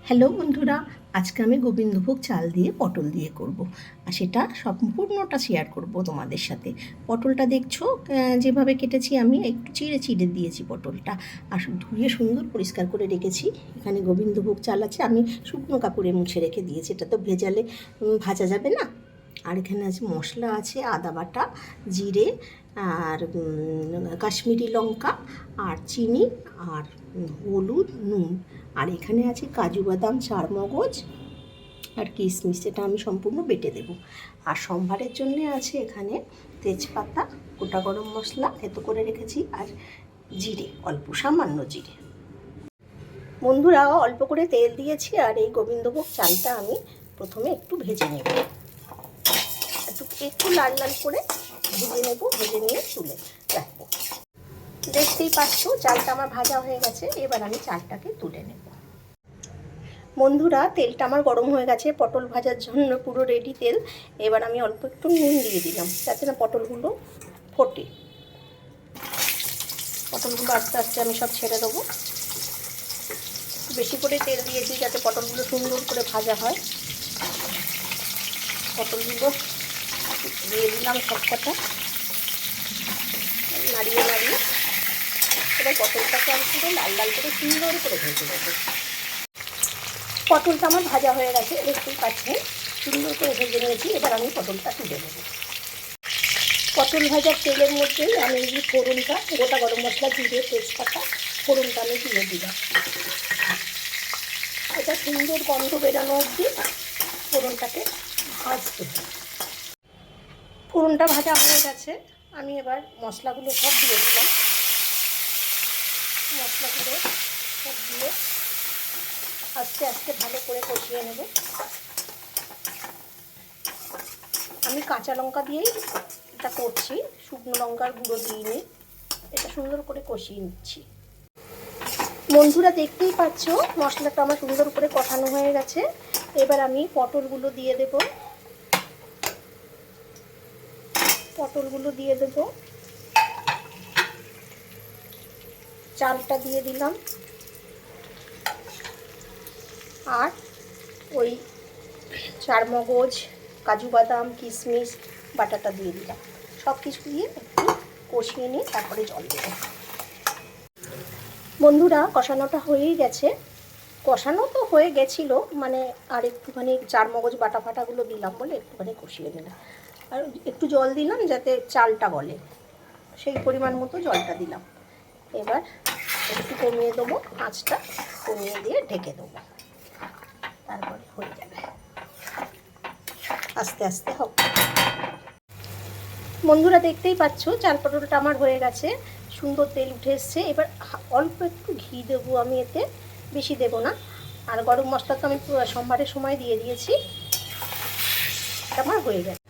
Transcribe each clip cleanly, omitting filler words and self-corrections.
Hello বন্ধুরা, আজকে আমি গোবিন্দভোগ চাল দিয়ে পটল দিয়ে করব। আর সেটা সম্পূর্ণটা শেয়ার করব তোমাদের সাথে। পটলটা দেখছো যেভাবে কেটেছি, আমি একটু চিড়ে চিড়ে দিয়েছি পটলটা, আর ধুয়ে সুন্দর পরিষ্কার করে রেখেছি। এখানে গোবিন্দভোগ চাল আছে, আমি শুকনো কাপড়ে মুছে রেখে দিয়েছি, এটা তো ভেজালে ভাজা যাবে না। আর এখানে আছে মশলা, আছে আদা বাটা, জিরে, আর কাশ্মীরি লঙ্কা, আর চিনি, আর হলুদ, নুন। আর এখানে আছে কাজু বাদাম, চারমগজ আর কিশমিশ, এটা আমি সম্পূর্ণ বেটে দেব। আর সম্ভারের জন্য আছে এখানে তেজপাতা, গোটা গরম মশলা এত করে রেখেছি, আর জিরে, অল্প সামান্য জিরে। বন্ধুরা, অল্প করে তেল দিয়েছি, আর এই গোবিন্দভোগ চালটা আমি প্রথমে একটু ভেজে নেব, একটু লাল লাল করে ভেজে নেব, ভেজে নিয়ে তুলে রাখবো। দেখতেই পাচ্ছ চালটা আমার ভাজা হয়ে গেছে, এবার আমি চালটাকে তুলে নেব। বন্ধুরা, তেলটা আমার গরম হয়ে গেছে পটল ভাজার জন্য, পুরো রেডি তেল। এবার আমি অল্প একটু নুন দিয়ে দিলাম, যাতে না পটলগুলো ফোটে। পটলগুলো আস্তে আস্তে আমি সব ছেড়ে দেবো। বেশি করে তেল দিয়েছি যাতে পটলগুলো সুন্দর করে ভাজা হয়। পটলগুলো দিয়ে দিলাম সব কটা, নাড়িয়ে নাড়িয়ে এবার পটলটাকে আমি পুরো লাল লাল করে সুন্দর করে ভেজে দেবো। পটলটা আমার ভাজা হয়ে গেছে, দেখতেই পাচ্ছেন সুন্দর করে ভেজে নিয়েছি। এবার আমি পটলটা তুলে নেব। পটল ভাজার তেলের মধ্যেই আমি এই ফোড়নটা, গোটা গরম মশলা, জিরে, তেজপাতা, ফোড়নটা আমি দিয়ে দিলাম। এটা সুন্দর গন্ধ বেরানো অবধি ফোড়নটাকে ভাজতে হবে। ফোড়নটা ভাজা হয়ে গেছে, আমি এবার মশলাগুলো সব দিয়ে দিলাম। মশলাগুলো সব দিয়ে আস্তে আস্তে ভালো করে কষিয়ে নেব। আমি কাঁচা লঙ্কা দিয়েই এটা করছি, শুকনো লঙ্কার গুঁড়ো দিইনি। এটা সুন্দর করে কষিয়ে নিচ্ছি। বন্ধুরা, দেখতেই পাচ্ছ মশলাটা আমার সুন্দর করে কষানো হয়ে গেছে। এবার আমি পটলগুলো দিয়ে দেব। পটলগুলো দিয়ে দেব, চালটা দিয়ে দিলাম, আর ওই চারমগজ, কাজু বাদাম, কিশমিশ বাটাটা দিয়ে দিলাম। সব কিছু দিয়ে একটু কষিয়ে নিয়ে তারপরে জল দেব। বন্ধুরা, কষানোটা হয়েই গেছে। কষানো তো হয়ে গেছিলো, মানে আর একটুখানি চারমগজ বাটা ফাটাগুলো দিলাম বলে একটুখানি কষিয়ে নিলাম। আর একটু জল দিলাম যাতে চালটা গলে, সেই পরিমাণ মতো জলটা দিলাম। এবার একটু কমিয়ে দেবো, আঁচটা কমিয়ে দিয়ে ঢেকে দেবো, তারপরে হয়ে যাবে। আস্তে আস্তে হবে। বন্ধুরা, দেখতেই পাচ্ছ চাল পটলটা আমার হয়ে গেছে, সুন্দর তেল উঠে এসছে। এবার অল্প একটু ঘি দেবো আমি, এতে বেশি দেবো না। আর গরম মশলা তো আমি সোমবারের সময় দিয়ে দিয়েছি। এটা আমার হয়ে গেছে।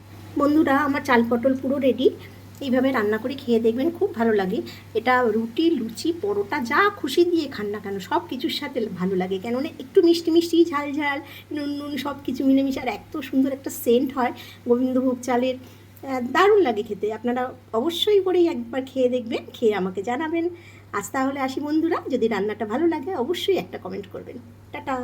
বন্ধুরা, আমার চাল পটল পুরো রেডি। এইভাবে রান্না করে খেয়ে দেখবেন, খুব ভালো লাগে। এটা রুটি, লুচি, পরোটা যা খুশি দিয়ে খান না কেন সব কিছুর সাথে ভালো লাগে। কেননা একটু মিষ্টি মিষ্টি, ঝাল ঝাল, নুন নুন সব কিছু মিলেমিশে, আর এত সুন্দর একটা সেন্ট হয় গোবিন্দভোগ চালের, দারুণ লাগে খেতে। আপনারা অবশ্যই করেই একবার খেয়ে দেখবেন, খেয়ে আমাকে জানাবেন। আজ তাহলে আসি বন্ধুরা, যদি রান্নাটা ভালো লাগে অবশ্যই একটা কমেন্ট করবেন। টাটা।